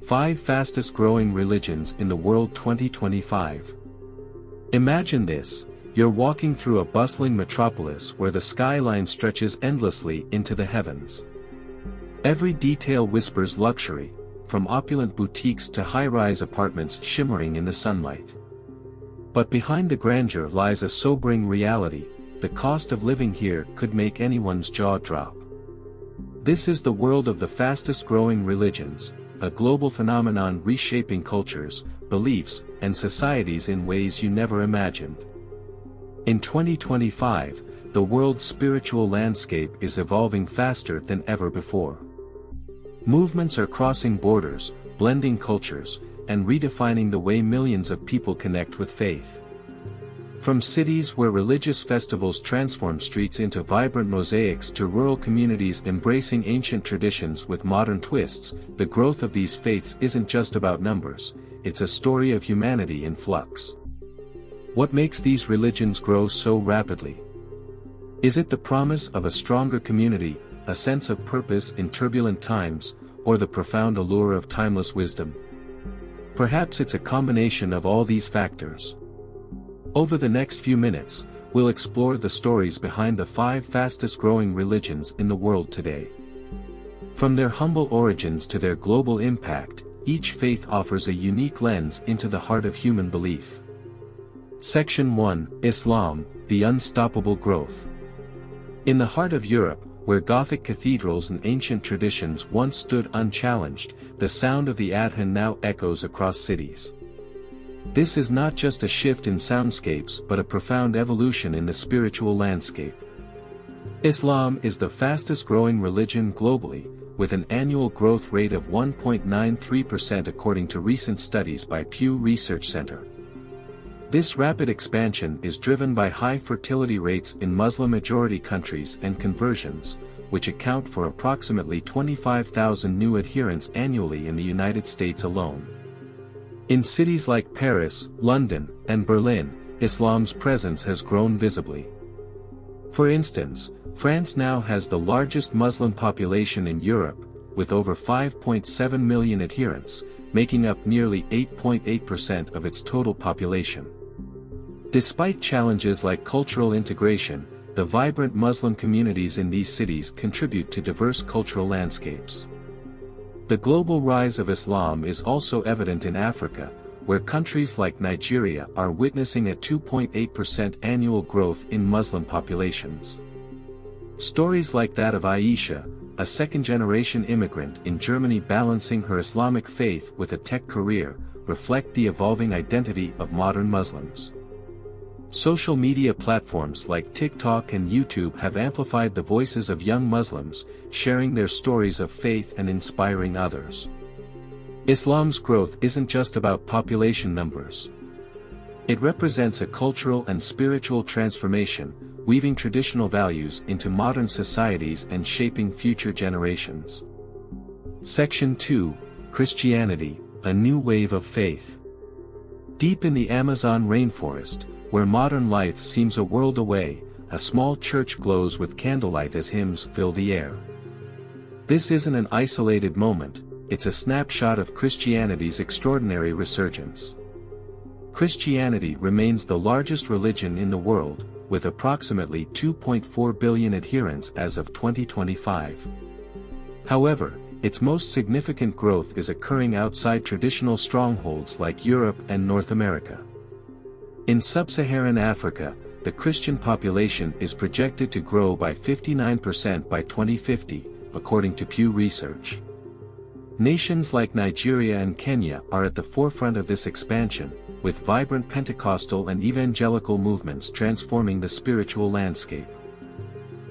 5 fastest growing religions in the world 2025. Imagine this, you're walking through a bustling metropolis where the skyline stretches endlessly into the heavens. Every detail whispers luxury, from opulent boutiques to high-rise apartments shimmering in the sunlight. But behind the grandeur lies a sobering reality: the cost of living here could make anyone's jaw drop. This is the world of the fastest-growing religions, a global phenomenon reshaping cultures, beliefs, and societies in ways you never imagined. In 2025, the world's spiritual landscape is evolving faster than ever before. Movements are crossing borders, blending cultures, and redefining the way millions of people connect with faith. From cities where religious festivals transform streets into vibrant mosaics to rural communities embracing ancient traditions with modern twists, the growth of these faiths isn't just about numbers, it's a story of humanity in flux. What makes these religions grow so rapidly? Is it the promise of a stronger community, a sense of purpose in turbulent times, or the profound allure of timeless wisdom? Perhaps it's a combination of all these factors. Over the next few minutes, we'll explore the stories behind the 5 fastest-growing religions in the world today. From their humble origins to their global impact, each faith offers a unique lens into the heart of human belief. Section 1: Islam, the Unstoppable Growth. In the heart of Europe, where Gothic cathedrals and ancient traditions once stood unchallenged, the sound of the adhan now echoes across cities. This is not just a shift in soundscapes but a profound evolution in the spiritual landscape. Islam is the fastest-growing religion globally, with an annual growth rate of 1.93% according to recent studies by Pew Research Center. This rapid expansion is driven by high fertility rates in Muslim-majority countries and conversions, which account for approximately 25,000 new adherents annually in the United States alone. In cities like Paris, London, and Berlin, Islam's presence has grown visibly. For instance, France now has the largest Muslim population in Europe, with over 5.7 million adherents, making up nearly 8.8% of its total population. Despite challenges like cultural integration, the vibrant Muslim communities in these cities contribute to diverse cultural landscapes. The global rise of Islam is also evident in Africa, where countries like Nigeria are witnessing a 2.8% annual growth in Muslim populations. Stories like that of Aisha, a second-generation immigrant in Germany balancing her Islamic faith with a tech career, reflect the evolving identity of modern Muslims. Social media platforms like TikTok and YouTube have amplified the voices of young Muslims, sharing their stories of faith and inspiring others. Islam's growth isn't just about population numbers. It represents a cultural and spiritual transformation, weaving traditional values into modern societies and shaping future generations. Section 2: Christianity, a New Wave of Faith. Deep in the Amazon rainforest, where modern life seems a world away, a small church glows with candlelight as hymns fill the air. This isn't an isolated moment, it's a snapshot of Christianity's extraordinary resurgence. Christianity remains the largest religion in the world, with approximately 2.4 billion adherents as of 2025. However, its most significant growth is occurring outside traditional strongholds like Europe and North America. In sub-Saharan Africa, the Christian population is projected to grow by 59% by 2050, according to Pew Research. Nations like Nigeria and Kenya are at the forefront of this expansion, with vibrant Pentecostal and evangelical movements transforming the spiritual landscape.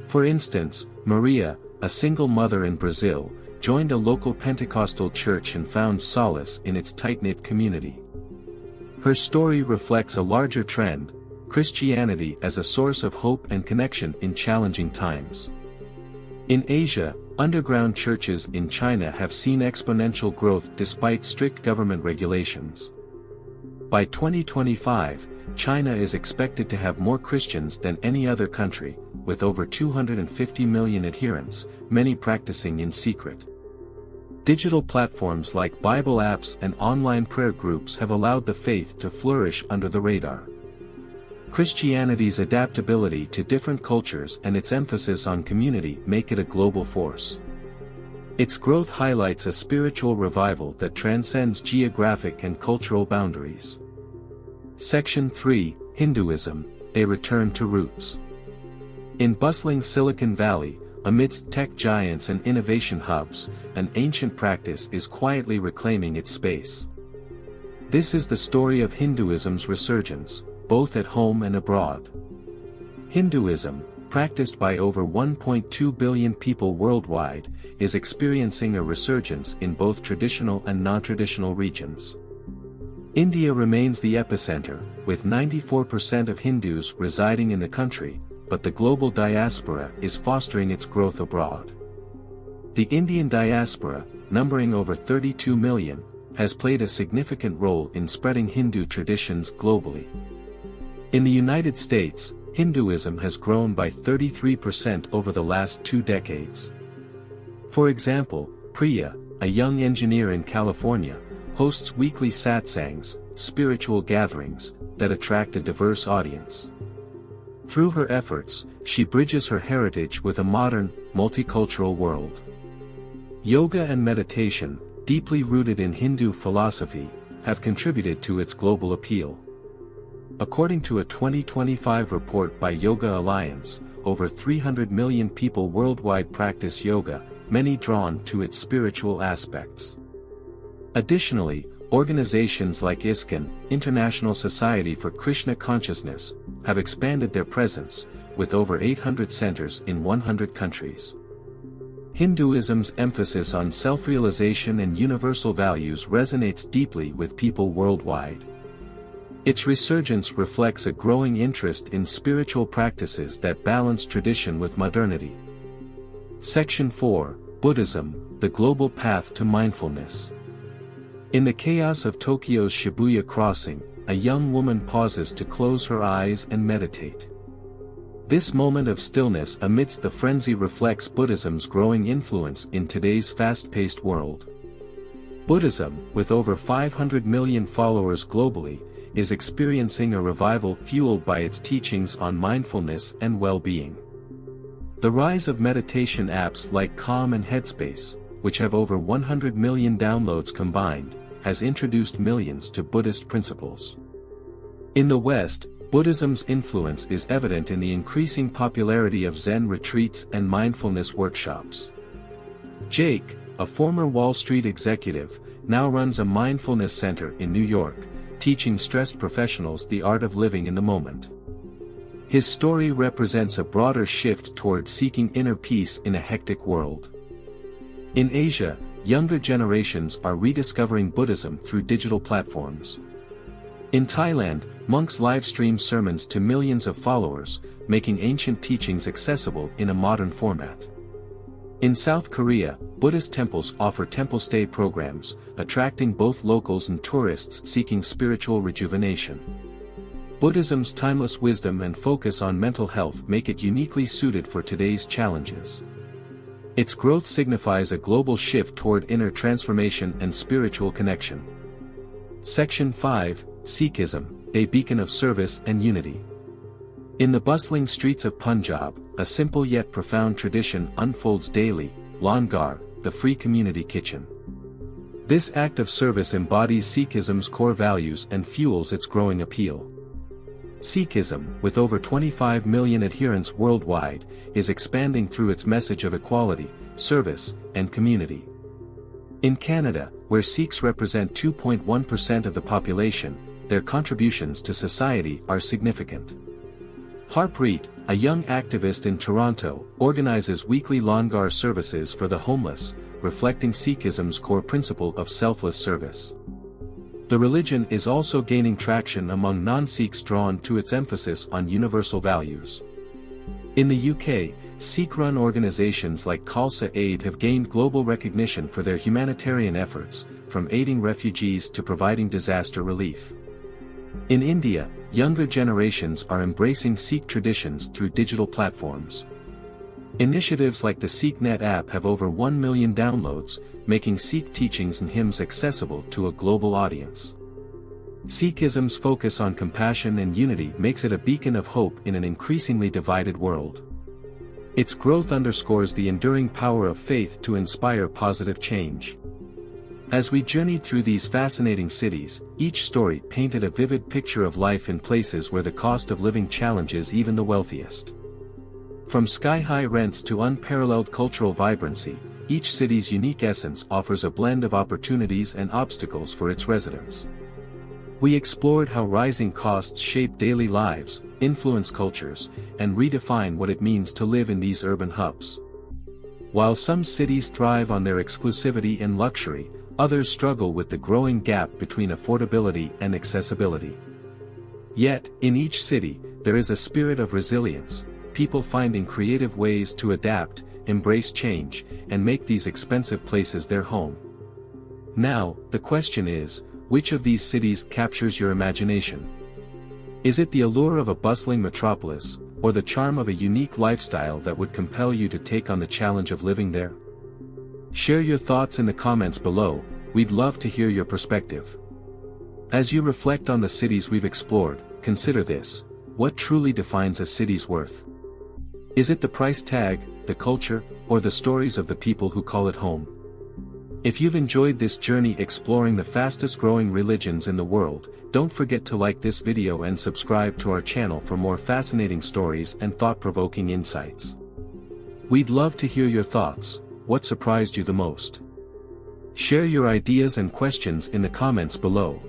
For instance, Maria, a single mother in Brazil, joined a local Pentecostal church and found solace in its tight-knit community. Her story reflects a larger trend: Christianity as a source of hope and connection in challenging times. In Asia, underground churches in China have seen exponential growth despite strict government regulations. By 2025, China is expected to have more Christians than any other country, with over 250 million adherents, many practicing in secret. Digital platforms like Bible apps and online prayer groups have allowed the faith to flourish under the radar. Christianity's adaptability to different cultures and its emphasis on community make it a global force. Its growth highlights a spiritual revival that transcends geographic and cultural boundaries. Section 3, Hinduism, a return to roots. In bustling Silicon Valley, amidst tech giants and innovation hubs, an ancient practice is quietly reclaiming its space. This is the story of Hinduism's resurgence, both at home and abroad. Hinduism, practiced by over 1.2 billion people worldwide, is experiencing a resurgence in both traditional and non-traditional regions. India remains the epicenter, with 94% of Hindus residing in the country, but the global diaspora is fostering its growth abroad. The Indian diaspora, numbering over 32 million, has played a significant role in spreading Hindu traditions globally. In the United States, Hinduism has grown by 33% over the last 2 decades. For example, Priya, a young engineer in California, hosts weekly satsangs, spiritual gatherings, that attract a diverse audience. Through her efforts, she bridges her heritage with a modern, multicultural world. Yoga and meditation, deeply rooted in Hindu philosophy, have contributed to its global appeal. According to a 2025 report by Yoga Alliance, over 300 million people worldwide practice yoga, many drawn to its spiritual aspects. Additionally, organizations like ISKCON, International Society for Krishna Consciousness, have expanded their presence, with over 800 centers in 100 countries. Hinduism's emphasis on self-realization and universal values resonates deeply with people worldwide. Its resurgence reflects a growing interest in spiritual practices that balance tradition with modernity. Section 4, Buddhism, the global path to mindfulness. In the chaos of Tokyo's Shibuya crossing, a young woman pauses to close her eyes and meditate. This moment of stillness amidst the frenzy reflects Buddhism's growing influence in today's fast-paced world. Buddhism, with over 500 million followers globally, is experiencing a revival fueled by its teachings on mindfulness and well-being. The rise of meditation apps like Calm and Headspace, which have over 100 million downloads combined, has introduced millions to Buddhist principles. In the West, Buddhism's influence is evident in the increasing popularity of Zen retreats and mindfulness workshops. Jake, a former Wall Street executive, now runs a mindfulness center in New York, teaching stressed professionals the art of living in the moment. His story represents a broader shift toward seeking inner peace in a hectic world. In Asia, younger generations are rediscovering Buddhism through digital platforms. In Thailand, monks live-stream sermons to millions of followers, making ancient teachings accessible in a modern format. In South Korea, Buddhist temples offer temple stay programs, attracting both locals and tourists seeking spiritual rejuvenation. Buddhism's timeless wisdom and focus on mental health make it uniquely suited for today's challenges. Its growth signifies a global shift toward inner transformation and spiritual connection. Section 5, Sikhism, a beacon of service and unity. In the bustling streets of Punjab, a simple yet profound tradition unfolds daily, Langar, the free community kitchen. This act of service embodies Sikhism's core values and fuels its growing appeal. Sikhism, with over 25 million adherents worldwide, is expanding through its message of equality, service, and community. In Canada, where Sikhs represent 2.1% of the population, their contributions to society are significant. Harpreet, a young activist in Toronto, organizes weekly Langar services for the homeless, reflecting Sikhism's core principle of selfless service. The religion is also gaining traction among non-Sikhs drawn to its emphasis on universal values. In the UK, Sikh-run organizations like Khalsa Aid have gained global recognition for their humanitarian efforts, from aiding refugees to providing disaster relief. In India, younger generations are embracing Sikh traditions through digital platforms. Initiatives like the SikhNet app have over 1 million downloads, making Sikh teachings and hymns accessible to a global audience. Sikhism's focus on compassion and unity makes it a beacon of hope in an increasingly divided world. Its growth underscores the enduring power of faith to inspire positive change. As we journeyed through these fascinating cities, each story painted a vivid picture of life in places where the cost of living challenges even the wealthiest. From sky-high rents to unparalleled cultural vibrancy, each city's unique essence offers a blend of opportunities and obstacles for its residents. We explored how rising costs shape daily lives, influence cultures, and redefine what it means to live in these urban hubs. While some cities thrive on their exclusivity and luxury, others struggle with the growing gap between affordability and accessibility. Yet, in each city, there is a spirit of resilience, people finding creative ways to adapt, embrace change, and make these expensive places their home. Now, the question is, which of these cities captures your imagination? Is it the allure of a bustling metropolis, or the charm of a unique lifestyle that would compel you to take on the challenge of living there? Share your thoughts in the comments below, we'd love to hear your perspective. As you reflect on the cities we've explored, consider this: what truly defines a city's worth? Is it the price tag, the culture, or the stories of the people who call it home? If you've enjoyed this journey exploring the fastest growing religions in the world, don't forget to like this video and subscribe to our channel for more fascinating stories and thought-provoking insights. We'd love to hear your thoughts. What surprised you the most? Share your ideas and questions in the comments below.